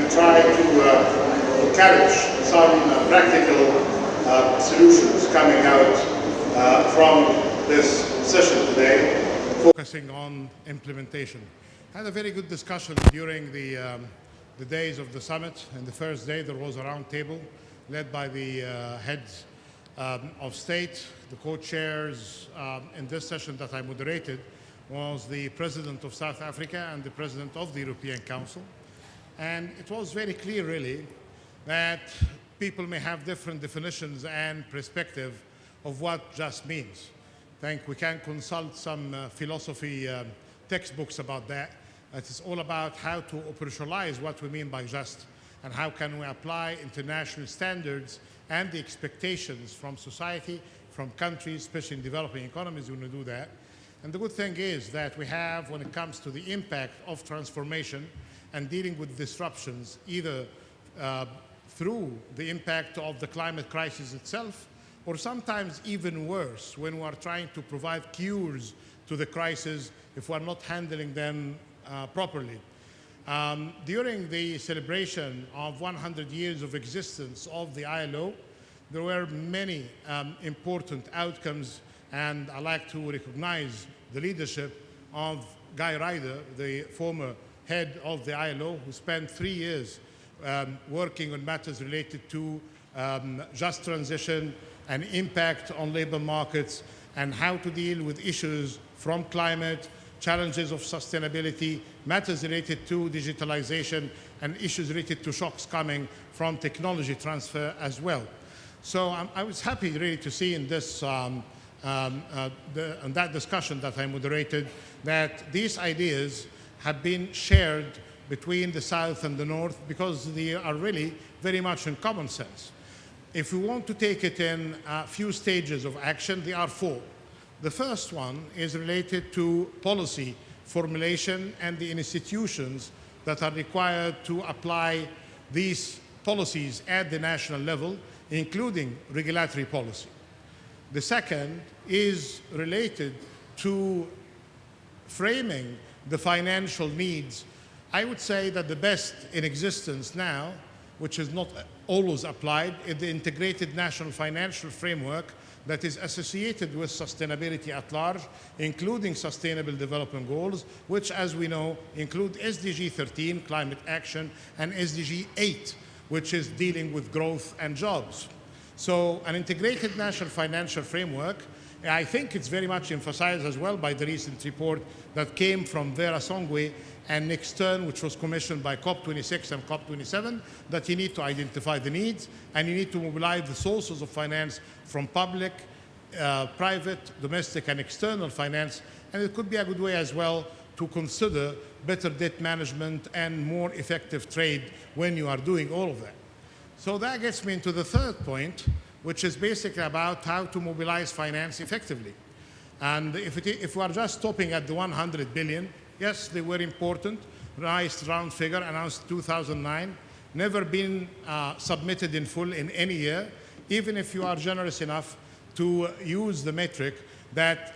and try to encourage some practical solutions coming out from this session today, focusing on implementation. I had a very good discussion during the days of the summit. And the first day there was a round table led by the heads of state. The co-chairs in this session that I moderated was the President of South Africa and the President of the European Council. And it was very clear, really, that people may have different definitions and perspective of what just means. I think we can consult some philosophy textbooks about that. It is all about how to operationalize what we mean by just, and how can we apply international standards and the expectations from society, from countries, especially in developing economies when we do that. And the good thing is that we have, when it comes to the impact of transformation and dealing with disruptions, either through the impact of the climate crisis itself, or sometimes even worse, when we are trying to provide cures to the crisis if we are not handling them properly. During the celebration of 100 years of existence of the ILO, there were many important outcomes, and I like to recognize the leadership of Guy Ryder, the former head of the ILO, who spent 3 years working on matters related to just transition and impact on labor markets and how to deal with issues from climate, challenges of sustainability, matters related to digitalization, and issues related to shocks coming from technology transfer as well. So I was happy really to see in this in that discussion that I moderated that these ideas have been shared between the South and the North because they are really very much in common sense. If we want to take it in a few stages of action, there are 4. The first one is related to policy formulation and the institutions that are required to apply these policies at the national level, including regulatory policy. The second is related to framing the financial needs. I would say that the best in existence now, which is not always applied, is the integrated national financial framework that is associated with sustainability at large, including sustainable development goals, which, as we know, include SDG 13, climate action, and SDG 8, which is dealing with growth and jobs. So an integrated national financial framework, I think it's very much emphasized as well by the recent report that came from Vera Songwe and Nick Stern, which was commissioned by COP26 and COP27, that you need to identify the needs and you need to mobilize the sources of finance from public, private, domestic, and external finance. And it could be a good way as well to consider better debt management and more effective trade when you are doing all of that. So that gets me into the third point, which is basically about how to mobilize finance effectively. And if we are just stopping at the 100 billion, yes, they were important. Nice round figure announced 2009, never been submitted in full in any year, even if you are generous enough to use the metric that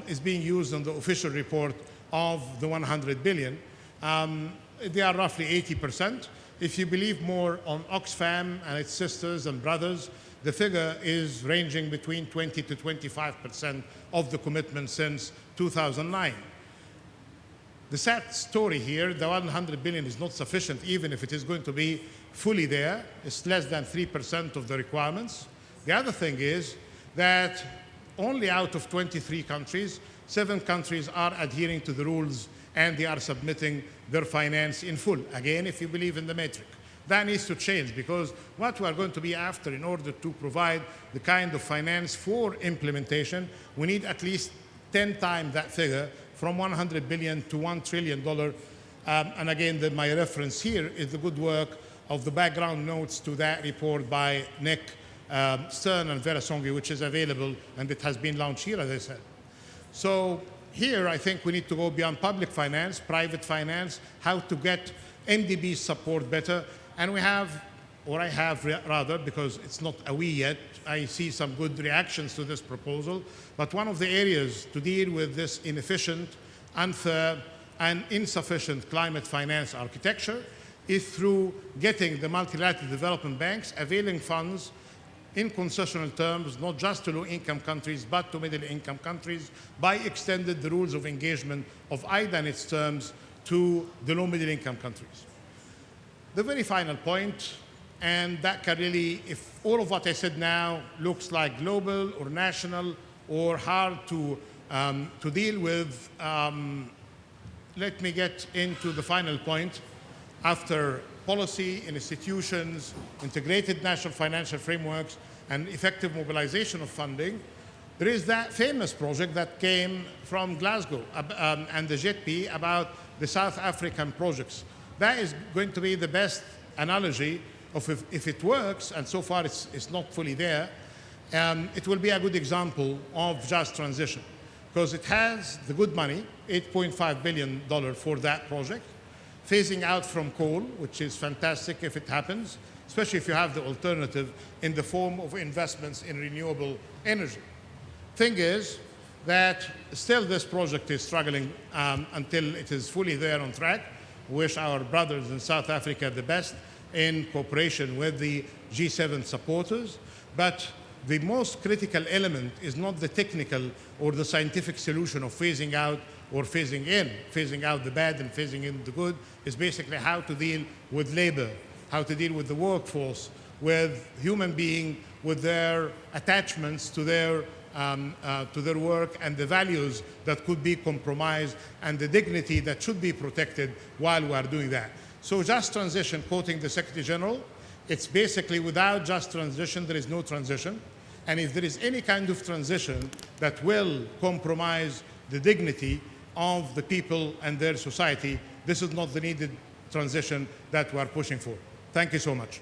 is being used on the official report of the 100 billion. They are roughly 80%. If you believe more on Oxfam and its sisters and brothers, the figure is ranging between 20 to 25% of the commitment since 2009. The sad story here, the 100 billion is not sufficient even if it is going to be fully there. It's less than 3% of the requirements. The other thing is that only out of 23 countries, 7 countries are adhering to the rules and they are submitting their finance in full. Again, if you believe in the metric. That needs to change because what we are going to be after in order to provide the kind of finance for implementation, we need at least 10 times that figure from 100 billion to $1 trillion. And again, my reference here is the good work of the background notes to that report by Nick Stern and Vera Songwe, which is available and it has been launched here, as I said. So here, I think we need to go beyond public finance, private finance, how to get NDB support better. And we have, or I have rather, because it's not a we yet, I see some good reactions to this proposal. But one of the areas to deal with this inefficient, unfair, and insufficient climate finance architecture is through getting the multilateral development banks availing funds in concessional terms, not just to low-income countries, but to middle-income countries, by extending the rules of engagement of IDA and its terms to the low-middle-income countries. The very final point, and that can really, if all of what I said now looks like global or national or hard to deal with, let me get into the final point. After policy, institutions, integrated national financial frameworks, and effective mobilization of funding, there is that famous project that came from Glasgow and the JETP about the South African projects. That is going to be the best analogy of if it works, and so far it's not fully there, it will be a good example of just transition, because it has the good money, $8.5 billion for that project, phasing out from coal, which is fantastic if it happens, especially if you have the alternative in the form of investments in renewable energy. Thing is that still this project is struggling until it is fully there on track. Wish our brothers in South Africa the best in cooperation with the G7 supporters. But the most critical element is not the technical or the scientific solution of phasing out or phasing in. Phasing out the bad and phasing in the good is basically how to deal with labor, how to deal with the workforce, with human beings, with their attachments to their work and the values that could be compromised and the dignity that should be protected while we are doing that. So just transition, quoting the Secretary General, it's basically without just transition, there is no transition. And if there is any kind of transition that will compromise the dignity of the people and their society, this is not the needed transition that we are pushing for. Thank you so much.